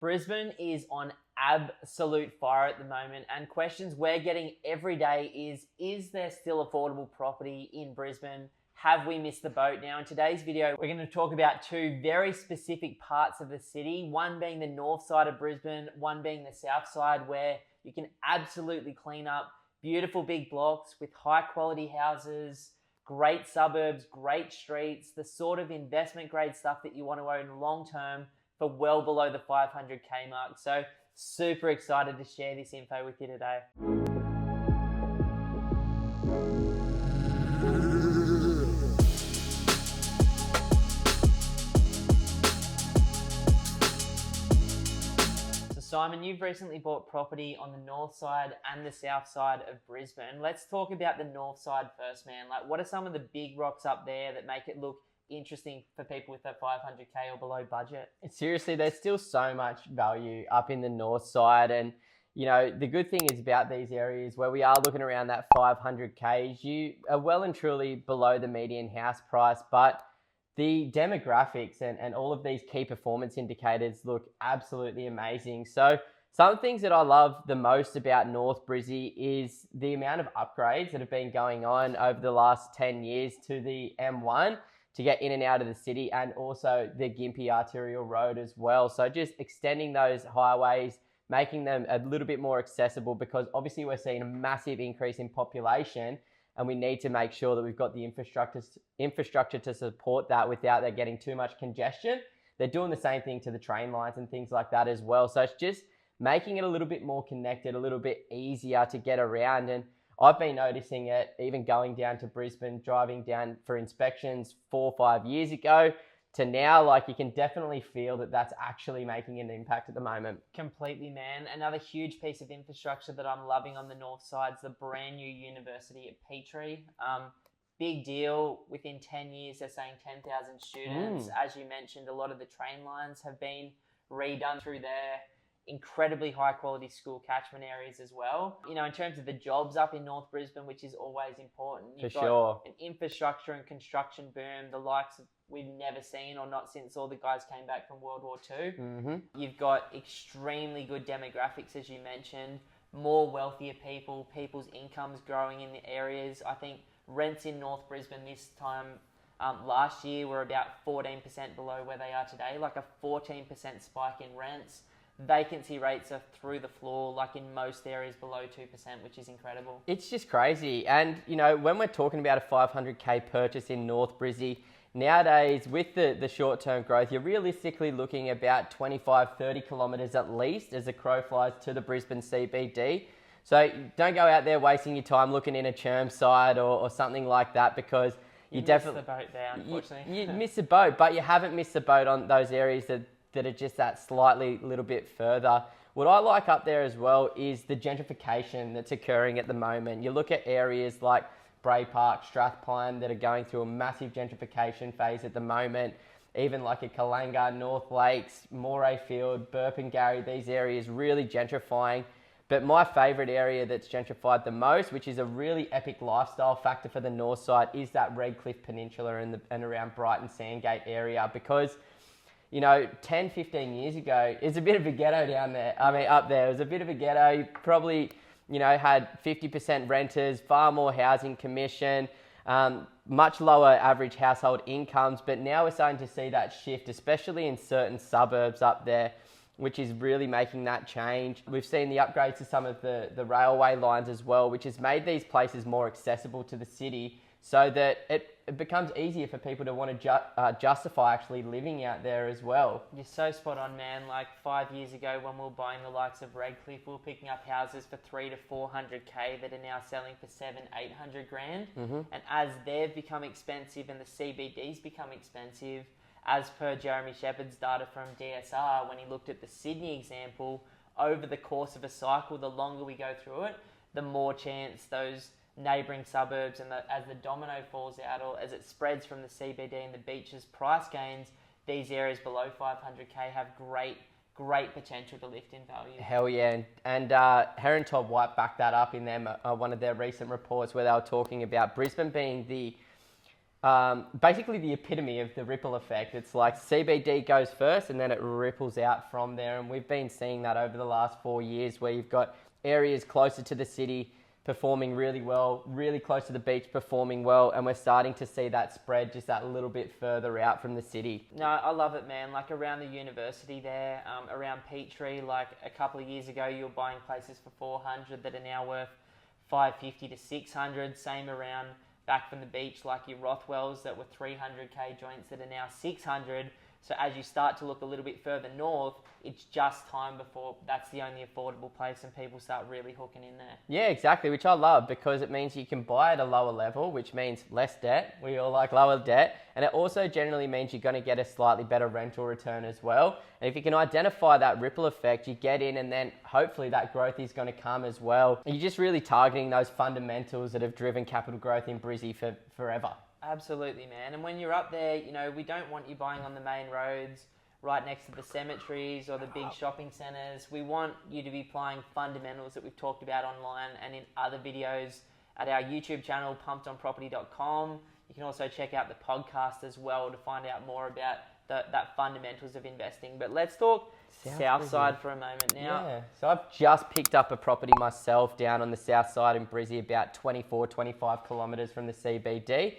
Brisbane is on absolute fire at the moment, and questions we're getting every day is there still affordable property in Brisbane? Have we missed the boat? Now in today's video, we're going to talk about two very specific parts of the city, one being the north side of Brisbane, one being the south side, where you can absolutely clean up beautiful big blocks with high quality houses, great suburbs, great streets, the sort of investment grade stuff that you want to own long term for well below the 500k mark. So super excited to share this info with you today. So Simon, you've recently bought property on the north side and the south side of Brisbane. Let's talk about the north side first, man. Like, what are some of the big rocks up there that make it look interesting for people with a 500k or below budget? Seriously, there's still so much value up in the north side, and you know the good thing is about these areas where we are looking around that 500k's, you are well and truly below the median house price, but the demographics and all of these key performance indicators look absolutely amazing. So some things that I love the most about North Brizzy is the amount of upgrades that have been going on over the last 10 years to the M1 to get in and out of the city, and also the Gympie arterial road as well. So just extending those highways, making them a little bit more accessible, because obviously we're seeing a massive increase in population and we need to make sure that we've got the infrastructure to support that without there getting too much congestion. They're doing the same thing to the train lines and things like that as well. So it's just making it a little bit more connected, a little bit easier to get around. And I've been noticing it even going down to Brisbane, driving down for inspections 4 or 5 years ago to now. Like, you can definitely feel that that's actually making an impact at the moment. Completely, man. Another huge piece of infrastructure that I'm loving on the north side is the brand new university at Petrie. Big deal. Within 10 years, they're saying 10,000 students. As you mentioned, a lot of the train lines have been redone through there. Incredibly high quality school catchment areas as well. You know, in terms of the jobs up in North Brisbane, which is always important. You've got an infrastructure and construction boom, the likes of we've never seen, or not since all the guys came back from World War II. You've got extremely good demographics, as you mentioned, more wealthier people, people's incomes growing in the areas. I think rents in North Brisbane this time last year were about 14% below where they are today, like a 14% spike in rents. Vacancy rates are through the floor, like in most areas below 2%, which is incredible. It's just crazy. And, you know, when we're talking about a 500k purchase in North Brizzy, nowadays with the short-term growth, you're realistically looking about 25, 30 kilometres at least as the crow flies to the Brisbane CBD. So don't go out there wasting your time looking in a Chermside or something like that, because you definitely missed the boat there, unfortunately. You missed the boat, but you haven't missed the boat on those areas that are just that slightly little bit further. What I like up there as well is the gentrification that's occurring at the moment. You look at areas like Bray Park, Strathpine, that are going through a massive gentrification phase at the moment. Even like a Kalanga, North Lakes, Moray Field, Burpengary, these areas really gentrifying. But my favourite area that's gentrified the most, which is a really epic lifestyle factor for the north side, is that Redcliffe Peninsula and around Brighton Sandgate area, because you know, 10, 15 years ago, it's a bit of a ghetto down there. I mean, up there, it was a bit of a ghetto. You probably, you know, had 50% renters, far more housing commission, much lower average household incomes. But now we're starting to see that shift, especially in certain suburbs up there, which is really making that change. We've seen the upgrades to some of the railway lines as well, which has made these places more accessible to the city, so that it becomes easier for people to want to justify actually living out there as well. You're so spot on, man. Like 5 years ago when we were buying the likes of Redcliffe, we were picking up houses for 300 to 400k that are now selling for 700-800 grand. And as they've become expensive and the CBD's become expensive, as per Jeremy Shepherd's data from DSR, when he looked at the Sydney example, over the course of a cycle, the longer we go through it, the more chance those neighbouring suburbs and as the domino falls out, or as it spreads from the CBD and the beaches price gains, these areas below 500k have great potential to lift in value. Hell yeah. And Heron Todd White backed that up in one of their recent reports, where they were talking about Brisbane being basically the epitome of the ripple effect. It's like CBD goes first and then it ripples out from there. And we've been seeing that over the last 4 years where you've got areas closer to the city performing really well, really close to the beach performing well. And we're starting to see that spread just that little bit further out from the city. No, I love it, man. Like around the university there, around Peachtree, like a couple of years ago, you were buying places for 400 that are now worth 550 to 600. Same around back from the beach, like your Rothwells that were 300k joints that are now 600. So as you start to look a little bit further north, it's just time before that's the only affordable place and people start really hooking in there. Yeah, exactly, which I love because it means you can buy at a lower level, which means less debt. We all like lower debt. And it also generally means you're going to get a slightly better rental return as well. And if you can identify that ripple effect, you get in and then hopefully that growth is going to come as well. And you're just really targeting those fundamentals that have driven capital growth in Brizzy for forever. Absolutely, man. And when you're up there, you know, we don't want you buying on the main roads right next to the cemeteries or the big shopping centres. We want you to be applying fundamentals that we've talked about online and in other videos at our YouTube channel, pumpedonproperty.com. You can also check out the podcast as well to find out more about that fundamentals of investing. But let's talk south side for a moment now. Yeah, so I've just picked up a property myself down on the south side in Brizzy, about 24, 25 kilometres from the CBD.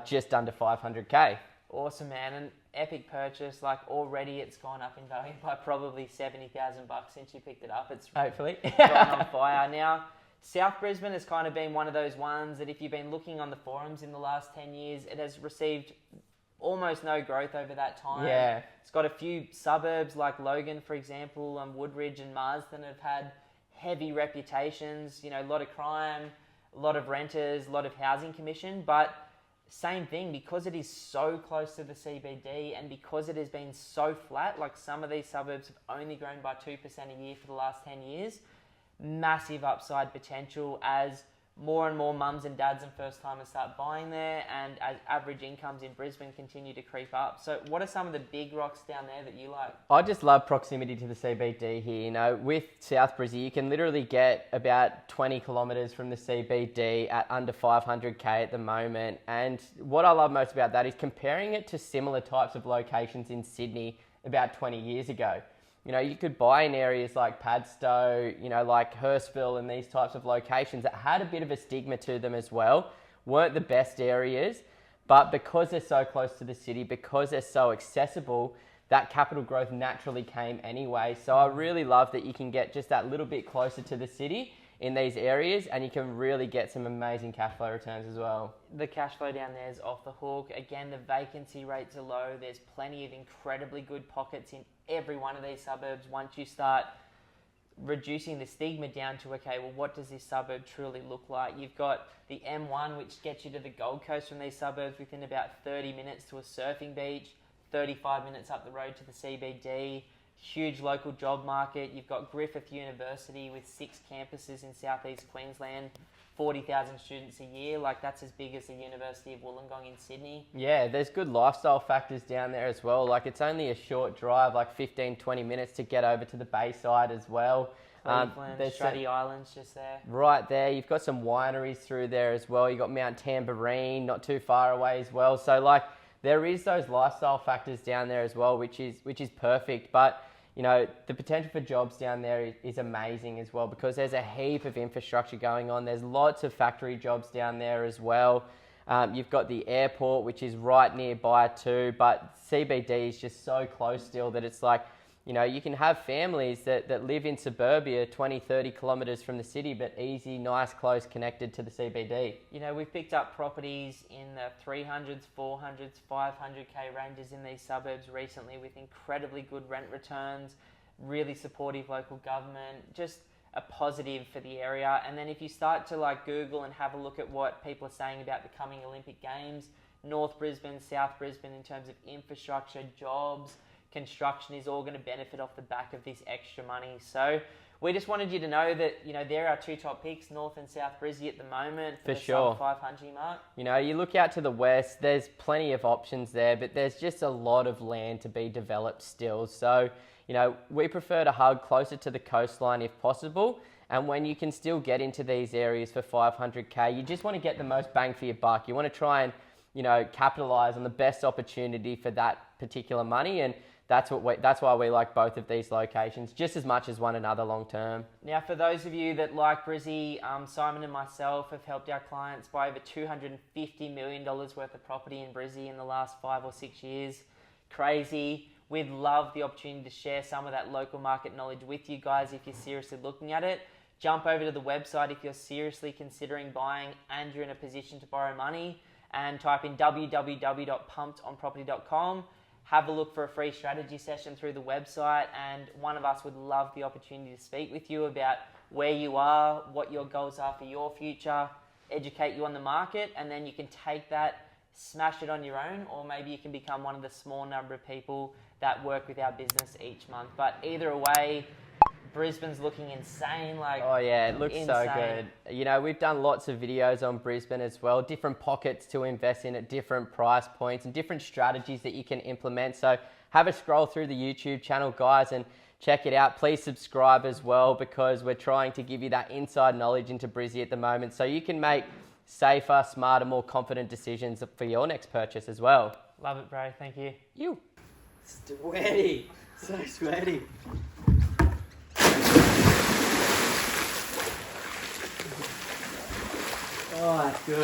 Just under 500k. Awesome, man. An epic purchase. Like already it's gone up in value by probably $70,000 since you picked it up. It's hopefully gone on fire. Now, South Brisbane has kind of been one of those ones that if you've been looking on the forums in the last 10 years, it has received almost no growth over that time. Yeah. It's got a few suburbs like Logan, for example, Woodridge and Marsden have had heavy reputations, you know, a lot of crime, a lot of renters, a lot of housing commission, but same thing, because it is so close to the CBD and because it has been so flat, like some of these suburbs have only grown by 2% a year for the last 10 years, massive upside potential as more and more mums and dads and first timers start buying there and as average incomes in Brisbane continue to creep up. So what are some of the big rocks down there that you like? I just love proximity to the CBD here. You know, with South Brizzy, you can literally get about 20 kilometres from the CBD at under 500k at the moment. And what I love most about that is comparing it to similar types of locations in Sydney about 20 years ago. You know, you could buy in areas like Padstow, you know, like Hurstville and these types of locations that had a bit of a stigma to them as well, weren't the best areas, but because they're so close to the city, because they're so accessible, that capital growth naturally came anyway. So I really love that you can get just that little bit closer to the city in these areas and you can really get some amazing cash flow returns as well. The cash flow down there is off the hook. Again, the vacancy rates are low. There's plenty of incredibly good pockets in every one of these suburbs once you start reducing the stigma down to, okay, well, what does this suburb truly look like? You've got the M1, which gets you to the Gold Coast from these suburbs within about 30 minutes to a surfing beach, 35 minutes up the road to the CBD, huge local job market. You've got Griffith University with 6 campuses in southeast Queensland, 40,000 students a year. Like, that's as big as the University of Wollongong in Sydney. Yeah, there's good lifestyle factors down there as well. Like, it's only a short drive, like 15, 20 minutes to get over to the Bayside as well. Cleveland, Straddie Island's just there. Right there. You've got some wineries through there as well. You've got Mount Tamborine, not too far away as well. So, like, there is those lifestyle factors down there as well, which is perfect. But you know, the potential for jobs down there is amazing as well because there's a heap of infrastructure going on. There's lots of factory jobs down there as well. You've got the airport, which is right nearby too, but CBD is just so close still that it's like, you know, you can have families that live in suburbia 20, 30 kilometres from the city, but easy, nice, close, connected to the CBD. You know, we've picked up properties in the 300s, 400s, 500k ranges in these suburbs recently with incredibly good rent returns, really supportive local government, just a positive for the area. And then if you start to like Google and have a look at what people are saying about the coming Olympic Games, North Brisbane, South Brisbane in terms of infrastructure, jobs, construction is all going to benefit off the back of this extra money. So we just wanted you to know that, you know, there are 2 top picks, North and South Brizzy at the moment for the sure. sub 500 mark. You know, you look out to the west, there's plenty of options there, but there's just a lot of land to be developed still. So, you know, we prefer to hug closer to the coastline if possible. And when you can still get into these areas for 500k, you just want to get the most bang for your buck. You want to try and, capitalize on the best opportunity for that particular money. And that's why we like both of these locations just as much as one another long term. Now, for those of you that like Brizzy, Simon and myself have helped our clients buy over $250 million worth of property in Brizzy in the last 5 or 6 years. Crazy. We'd love the opportunity to share some of that local market knowledge with you guys if you're seriously looking at it. Jump over to the website if you're seriously considering buying and you're in a position to borrow money, and type in www.pumpedonproperty.com. Have a look for a free strategy session through the website, and one of us would love the opportunity to speak with you about where you are, what your goals are for your future, educate you on the market, and then you can take that, smash it on your own, or maybe you can become one of the small number of people that work with our business each month. But either way, Brisbane's looking insane. Oh yeah, it looks so good. We've done lots of videos on Brisbane as well, different pockets to invest in at different price points and different strategies that you can implement. So have a scroll through the YouTube channel, guys, and check it out. Please subscribe as well, because we're trying to give you that inside knowledge into Brizzy at the moment, so you can make safer, smarter, more confident decisions for your next purchase as well. Love it, bro. Thank you. You. Sweaty. So sweaty. Oh, that's good.